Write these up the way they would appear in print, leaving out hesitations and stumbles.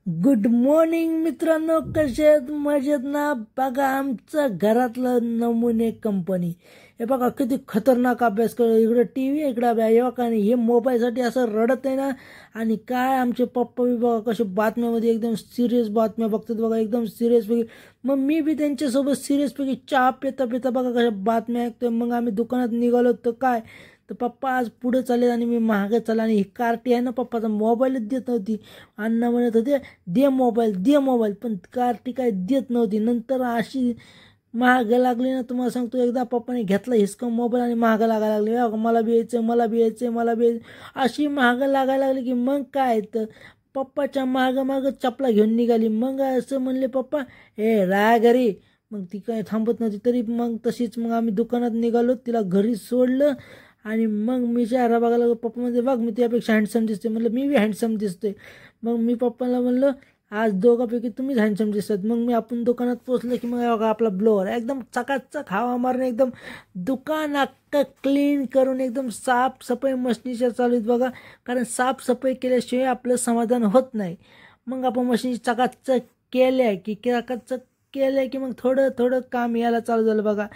Good morning मित्रांनो, कसे आहेत? मजेत ना? बघा आमचं घरातलं नमुने कंपनी. हे बघा किती खतरनाक अभ्यास कर. इकडे टीव्ही, इकडे अभ्यास. आणि हे मोबाईलसाठी असं रडत आहे ना. आणि काय आमचे पप्पा बी बघा कसे बातम्यामध्ये एकदम सिरियस बातम्या बघतात बघा, एकदम सिरियसपैकी. मग मी बी त्यांच्यासोबत सिरियसपैकी चहा पिता पिता बघा कशा बातम्या ऐकतोय. मग आम्ही दुकानात निघालो तर काय तर पप्पा आज पुढे चालले आणि मी मागे चालला. आणि ही कार्टी आहे ना, पप्पाचा मोबाईलच देत नव्हती. अण्णा म्हणत होते दे मोबाईल दे मोबाईल, पण कार्टी काय देत नव्हती. नंतर अशी महाग लागली ना, तुम्हाला सांगतो. एकदा पप्पाने घेतला हिसका मोबाईल आणि महाग लागायला लागली. मला बी यायचं, मला बी यायचं, मला बी यायचं, अशी महाग लागायला लागली की मग काय तर पप्पाच्या मागं चपला घेऊन निघाली. मग असं म्हणले पप्पा ए राहा घरी. मग ती काय थांबत नव्हती. तरी मग तशीच मग आम्ही दुकानात निघालो, तिला घरी सोडलं. आणि मग मी चेहरा बघायला लागलो. पप्पा म्हणजे बघ मी त्यापेक्षा हँडसम दिसते. म्हणलं मी बी हँडसम दिसतोय. मग मी पप्पाला म्हणलं आज दोघांपैकी तुम्हीच हँडसम दिसतात. मग मी आपण दुकानात पोचलं की मग बघा आपला ब्लोअर एकदम चकाचक हवा मारून एकदम दुकान अख्खं क्लीन करून एकदम साफसफाई मशनीच्या चालू आहेत बघा. कारण साफसफाई केल्याशिवाय आपलं समाधान होत नाही. मग आपण मशीन चकाचक केल्या की मग थोडं थोडं काम यायला चालू झालं बघा.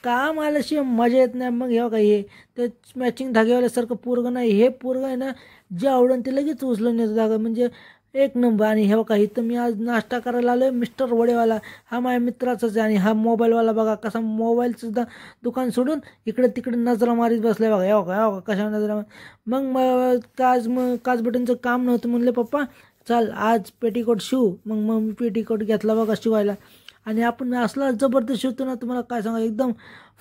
काम आल्याशिवाय मजा येत नाही. मग हे बघा हे ते मॅचिंग धागेवाल्यासारखं पोरगं नाही. हे पोरगं आहे ना, जे आवडून ते लगेच उचलून येतं धागा, म्हणजे एक नंबर. आणि हे बघा इथं मी आज नाश्ता करायला आलो आहे. मिस्टर वडेवाला हा माझ्या मित्राचाच आहे. आणि हा मोबाईलवाला बघा कसा मोबाईलसुद्धा दुकान सोडून इकडे तिकडे नजरा मारीत बसलाय बघा. हे बघा कशा नजरा. मग काज बटनचं काम नव्हतं. म्हणले पप्पा चल आज पेटीकोट शिव. मग मी पेटीकोट घेतला बघा शिवायला. आणि आपण असला जबरदस्त शिवतो ना, तुम्हाला काय सांगा, एकदम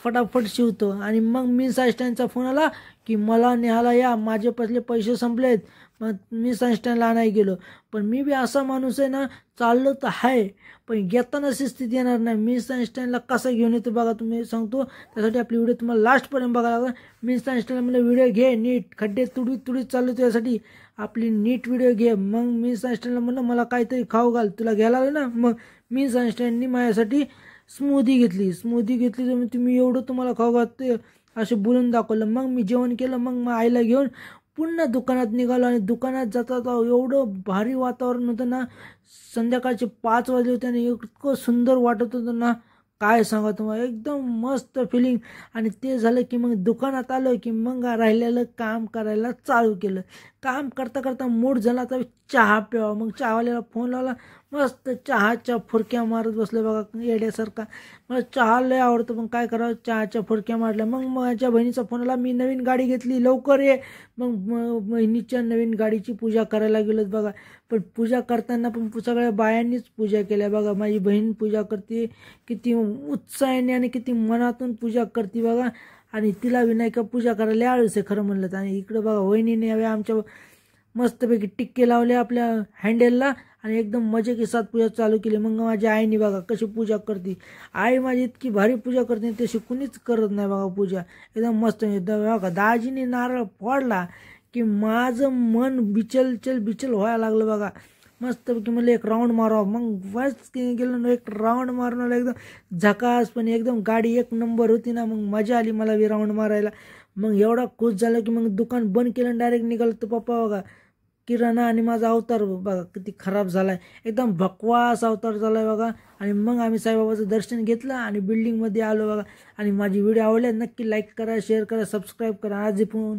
फटाफट शिवतो. आणि मग मी सायस्टँडचा फोन आला की मला न्यायला या, माझे पैसे संपलेत. मग मी सायस्टँडला आणायला गेलो. पण मी बी असा माणूस आहे ना, चाललं तर आहे पण घेताना शिस्तीत येणार नाही. मी सायस्टँडला कसा घेऊन येतो बघा तुम्ही सांगतो. त्यासाठी आपली व्हिडिओ तुम्हाला लास्टपर्यंत बघायला लागेल. मी सायस्टँडला म्हणलं व्हिडिओ घे नीट, खड्डे तुडीत चाललो त्यासाठी आपली नीट व्हिडिओ घे. मग मी सायस्टँडला म्हणलं मला काहीतरी खाऊ घाल, तुला घ्यायला आलं ना. मग मी सायस्टँडनी माझ्यासाठी स्मूदी घेतली तर तुम्ही एवढं तुम्हाला खाऊ घालते असे बोलून दाखवलं. मग मी जेवण केलं. मग आईला घेऊन पुन्हा दुकानात निघालो. आणि दुकानात जाता एवढं भारी वातावरण होतं ना. संध्याकाळचे 5 वाजले होते आणि इतकं सुंदर वाटत होतं ना, काय सांगा तुम्हाला, एकदम मस्त फिलिंग. आणि ते झालं की मग दुकानात आलो की मग राहिलेलं काम करायला चालू केलं. काम करता करता मूड झाला तर चहा प्यावा. मग चहावाल्याला फोन लावला. मस्त चहाच्या फुरक्या मारत बसले बघा येड्यासारखा. मला चहा लय आवडतं, पण काय करावं, चहाच्या फुरक्या मारल्या. मग माझ्या बहिणीचा फोन आला, मी नवीन गाडी घेतली लवकर ये. मग बहिणीच्या नवीन गाडीची पूजा करायला गेलो बघा. पण पूजा करताना पण सगळ्या बायांनीच पूजा केल्या बघा. माझी बहीण पूजा करते, किती उत्साहाने आणि किती मनातून पूजा करते बघा. आणि तिला विनायका पूजा करायला आळस आहे खरं म्हणलं तर. आणि इकडं बघा वहिनीने आमच्या मस्तपैकी टिक्के लावले आपल्या हँडलला आणि एकदम मजे के साथ पूजा चालू केली. मग माझ्या आईने बघा कशी पूजा करते. आई माझी इतकी भारी पूजा करते, तशी कुणीच करत नाही बघा पूजा. एकदम मस्त. बघा दाजीने नारळ फोडला की माझं मन बिचल व्हायला लागलं बघा. मस्तपैकी म्हणलं एक राऊंड मारावं. मग बस गेलो, एक राऊंड मारून आला. एकदम झकास, पण एकदम गाडी एक नंबर होती ना. मग मजा आली मला बी राऊंड मारायला. मग एवढा खुश झाला की मग दुकान बंद केलं, डायरेक्ट निघालो. तर पप्पा बघा किराणा आणि माझा अवतार बघा किती खराब झालाय, एकदम भकवास अवतार झालाय बघा. आणि मग आम्ही साईबाबाचं दर्शन घेतलं आणि बिल्डिंगमध्ये आलो बघा. आणि माझी व्हिडिओ आवडल्या नक्की लाईक करा, शेअर करा, सबस्क्राईब करा. आज पण